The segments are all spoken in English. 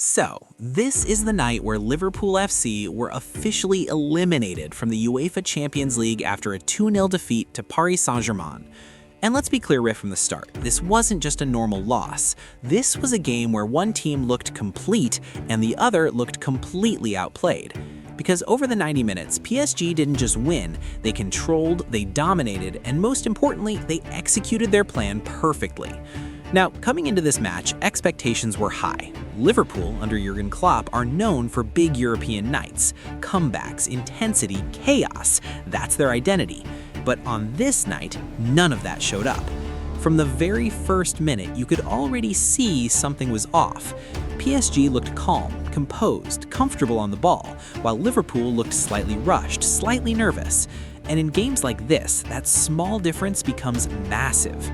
So, this is the night where Liverpool FC were officially eliminated from the UEFA Champions League after a 2-0 defeat to Paris Saint-Germain. And let's be clear right from the start, this wasn't just a normal loss. This was a game where one team looked complete and the other looked completely outplayed. Because over the 90 minutes, PSG didn't just win, they controlled, they dominated, and most importantly, they executed their plan perfectly. Now, coming into this match, expectations were high. Liverpool, under Jürgen Klopp, are known for big European nights, comebacks, intensity, chaos. That's their identity. But on this night, none of that showed up. From the very first minute, you could already see something was off. PSG looked calm, composed, comfortable on the ball, while Liverpool looked slightly rushed, slightly nervous. And in games like this, that small difference becomes massive.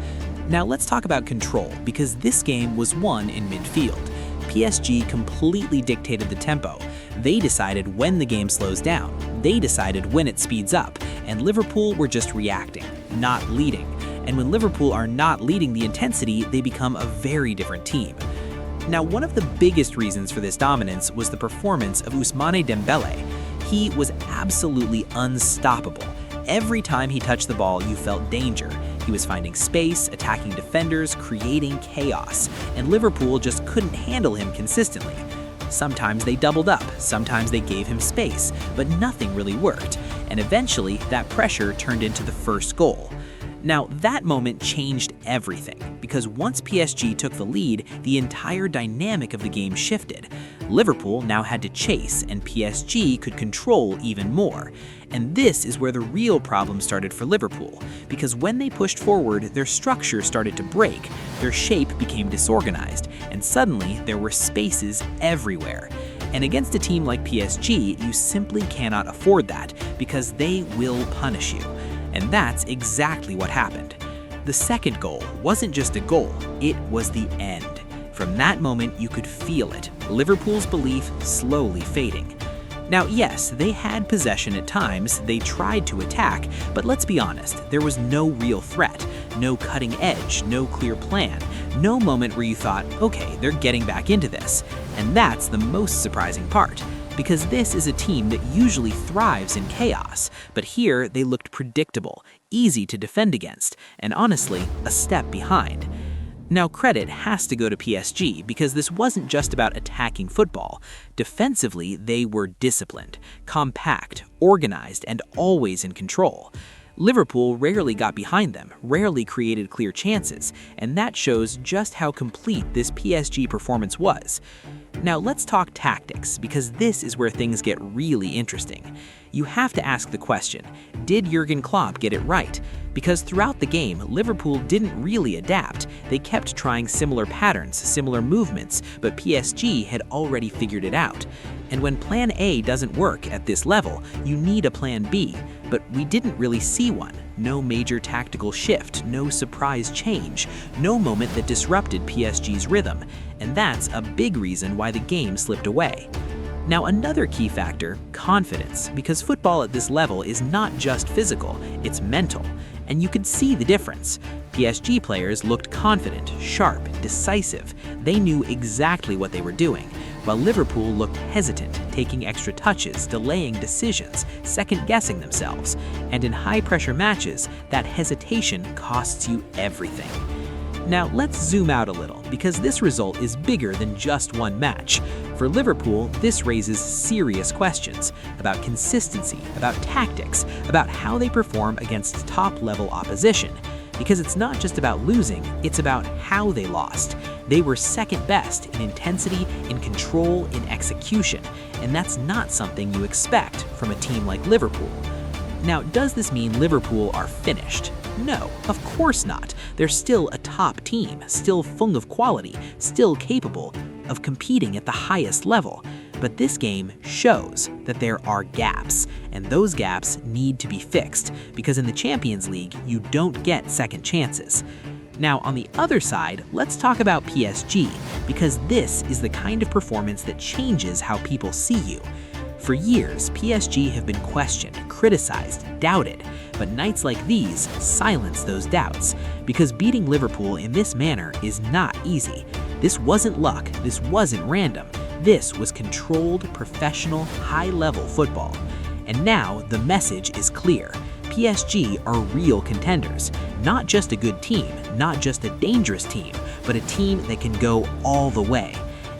Now let's talk about control, because this game was won in midfield. PSG completely dictated the tempo. They decided when the game slows down. They decided when it speeds up. And Liverpool were just reacting, not leading. And when Liverpool are not leading the intensity, they become a very different team. Now, one of the biggest reasons for this dominance was the performance of Ousmane Dembélé. He was absolutely unstoppable. Every time he touched the ball, you felt danger. He was finding space, attacking defenders, creating chaos, and Liverpool just couldn't handle him consistently. Sometimes they doubled up, sometimes they gave him space, but nothing really worked, and eventually that pressure turned into the first goal. Now, that moment changed everything, because once PSG took the lead, the entire dynamic of the game shifted. Liverpool now had to chase, and PSG could control even more. And this is where the real problem started for Liverpool, because when they pushed forward, their structure started to break, their shape became disorganized, and suddenly there were spaces everywhere. And against a team like PSG, you simply cannot afford that, because they will punish you. And that's exactly what happened. The second goal wasn't just a goal, it was the end. From that moment, you could feel it, Liverpool's belief slowly fading. Now, yes, they had possession at times, they tried to attack, but let's be honest, there was no real threat, no cutting edge, no clear plan, no moment where you thought, okay, they're getting back into this. And that's the most surprising part, because this is a team that usually thrives in chaos, but here they looked predictable, easy to defend against, and honestly, a step behind. Now, credit has to go to PSG because this wasn't just about attacking football. Defensively, they were disciplined, compact, organized, and always in control. Liverpool rarely got behind them, rarely created clear chances, and that shows just how complete this PSG performance was. Now let's talk tactics, because this is where things get really interesting. You have to ask the question, did Jürgen Klopp get it right? Because throughout the game, Liverpool didn't really adapt. They kept trying similar patterns, similar movements, but PSG had already figured it out. And when plan A doesn't work at this level, you need a plan B. But we didn't really see one. No major tactical shift, no surprise change, no moment that disrupted PSG's rhythm. And that's a big reason why the game slipped away. Now, another key factor, confidence, because football at this level is not just physical, it's mental. And you could see the difference. PSG players looked confident, sharp, decisive. They knew exactly what they were doing, while Liverpool looked hesitant, taking extra touches, delaying decisions, second-guessing themselves. And in high-pressure matches, that hesitation costs you everything. Now, let's zoom out a little, because this result is bigger than just one match. For Liverpool, this raises serious questions about consistency, about tactics, about how they perform against top-level opposition. Because it's not just about losing, it's about how they lost. They were second best in intensity, in control, in execution, and that's not something you expect from a team like Liverpool. Now, does this mean Liverpool are finished? No, of course not. They're still a top team, still full of quality, still capable of competing at the highest level. But this game shows that there are gaps, and those gaps need to be fixed, because in the Champions League, you don't get second chances. Now, on the other side, let's talk about PSG, because this is the kind of performance that changes how people see you. For years, PSG have been questioned, criticized, doubted, but nights like these silence those doubts, because beating Liverpool in this manner is not easy. This wasn't luck, this wasn't random. This was controlled, professional, high-level football. And now the message is clear. PSG are real contenders, not just a good team, not just a dangerous team, but a team that can go all the way.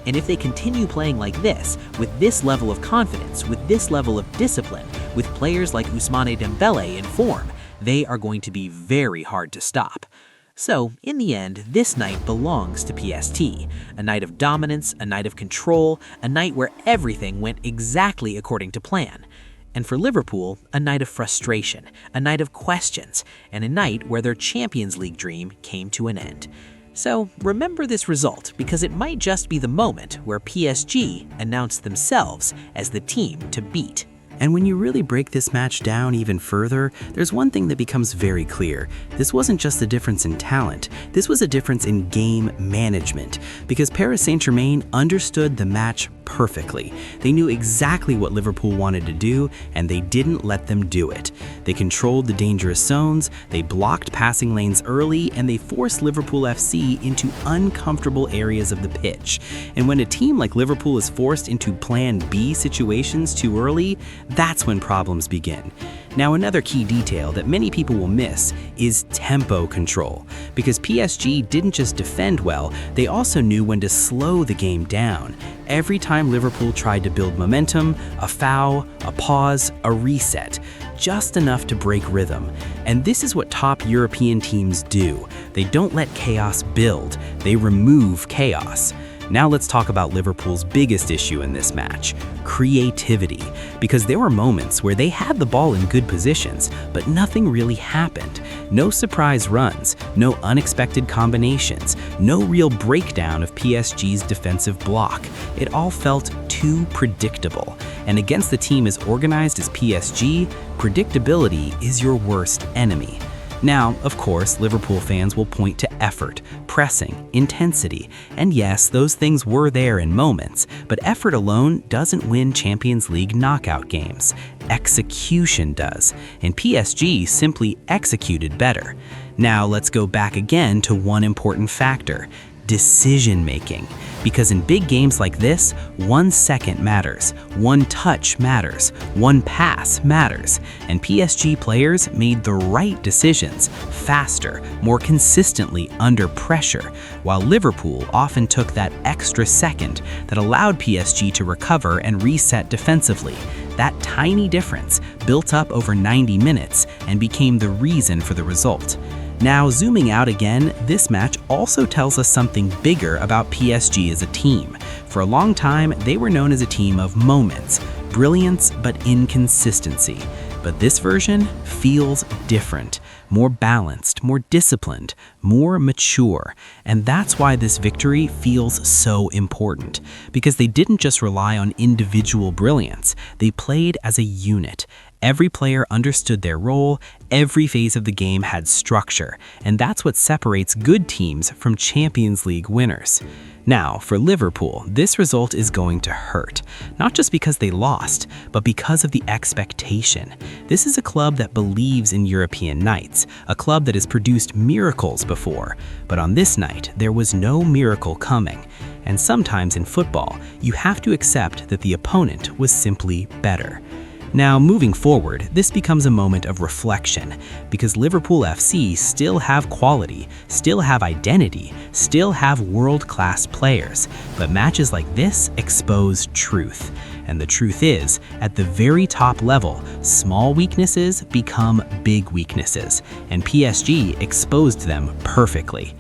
And if they continue playing like this, with this level of confidence, with this level of discipline, with players like Ousmane Dembélé in form, they are going to be very hard to stop. So, in the end, this night belongs to PSG, a night of dominance, a night of control, a night where everything went exactly according to plan. And for Liverpool, a night of frustration, a night of questions, and a night where their Champions League dream came to an end. So remember this result, because it might just be the moment where PSG announced themselves as the team to beat. And when you really break this match down even further, there's one thing that becomes very clear. This wasn't just a difference in talent, this was a difference in game management, because Paris Saint-Germain understood the match perfectly. They knew exactly what Liverpool wanted to do, and they didn't let them do it. They controlled the dangerous zones, they blocked passing lanes early, and they forced Liverpool FC into uncomfortable areas of the pitch. And when a team like Liverpool is forced into Plan B situations too early, that's when problems begin. Now, another key detail that many people will miss is tempo control, because PSG didn't just defend well, they also knew when to slow the game down. Every time Liverpool tried to build momentum, a foul, a pause, a reset, just enough to break rhythm. And this is what top European teams do. They don't let chaos build, they remove chaos. Now let's talk about Liverpool's biggest issue in this match, creativity, because there were moments where they had the ball in good positions, but nothing really happened. No surprise runs, no unexpected combinations, no real breakdown of PSG's defensive block. It all felt too predictable. And against the team as organized as PSG, predictability is your worst enemy. Now, of course, Liverpool fans will point to effort, pressing, intensity, and yes, those things were there in moments, but effort alone doesn't win Champions League knockout games. Execution does, and PSG simply executed better. Now, let's go back again to one important factor: decision-making. Because in big games like this, 1 second matters, 1 touch matters, 1 pass matters, and PSG players made the right decisions faster, more consistently under pressure, while Liverpool often took that extra second that allowed PSG to recover and reset defensively. That tiny difference built up over 90 minutes and became the reason for the result. Now, zooming out again, this match also tells us something bigger about PSG as a team. For a long time, they were known as a team of moments, brilliance but inconsistency. But this version feels different, more balanced, more disciplined, more mature. And that's why this victory feels so important, because they didn't just rely on individual brilliance, they played as a unit. Every player understood their role, every phase of the game had structure, and that's what separates good teams from Champions League winners. Now, for Liverpool, this result is going to hurt, not just because they lost, but because of the expectation. This is a club that believes in European nights, a club that has produced miracles before, but on this night, there was no miracle coming. And sometimes in football, you have to accept that the opponent was simply better. Now, moving forward, this becomes a moment of reflection, because Liverpool FC still have quality, still have identity, still have world-class players, but matches like this expose truth. And the truth is, at the very top level, small weaknesses become big weaknesses, and PSG exposed them perfectly.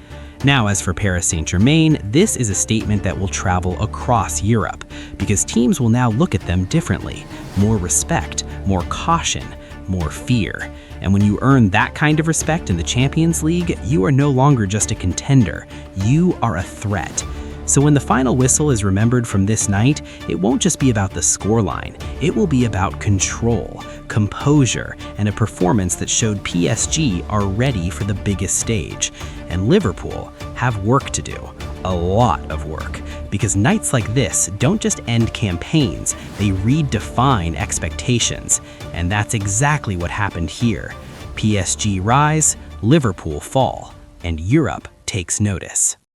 Now, as for Paris Saint-Germain, this is a statement that will travel across Europe, because teams will now look at them differently. More respect, more caution, more fear. And when you earn that kind of respect in the Champions League, you are no longer just a contender, you are a threat. So when the final whistle is remembered from this night, it won't just be about the scoreline, it will be about control, composure, and a performance that showed PSG are ready for the biggest stage. And Liverpool have work to do, a lot of work, because nights like this don't just end campaigns, they redefine expectations. And that's exactly what happened here. PSG rise, Liverpool fall, and Europe takes notice.